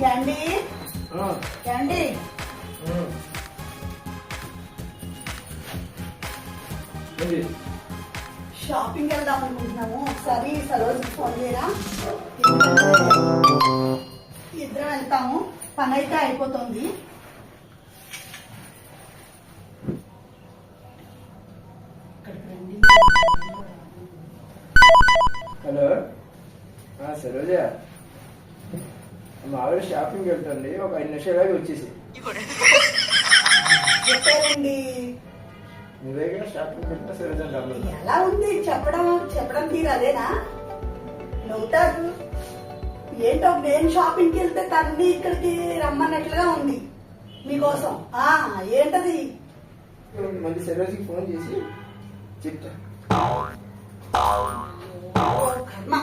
Candy candy shopping వెళ్దాం అనుకుంటున్నాము. ఒకసారి సరోజ్కి ఫోన్ చేయరా? ఇద్దరం వెళ్తాము. పని అయితే అయిపోతుంది. హలో సరోజా, మా ఆవిడ షాపింగ్ వెళ్తుంది. ఒక 5 నిమిషాలకి వచ్చేసి. చెప్పారండి. నువ్వేగా షాపింగ్ వెళ్తా సరోజా డబ్బులు. ఎలా ఉంది చెప్పడం తీరు అదేనా? నవ్వుతారు ఏంటో. నేను షాపింగ్కి వెళ్తే తన్ని ఇక్కడికి రమ్మన్నట్లుగా ఉంది మీకోసం. ఏంటది? మళ్ళీ సరోజకి ఫోన్ చేసి చెప్తా. కర్మ.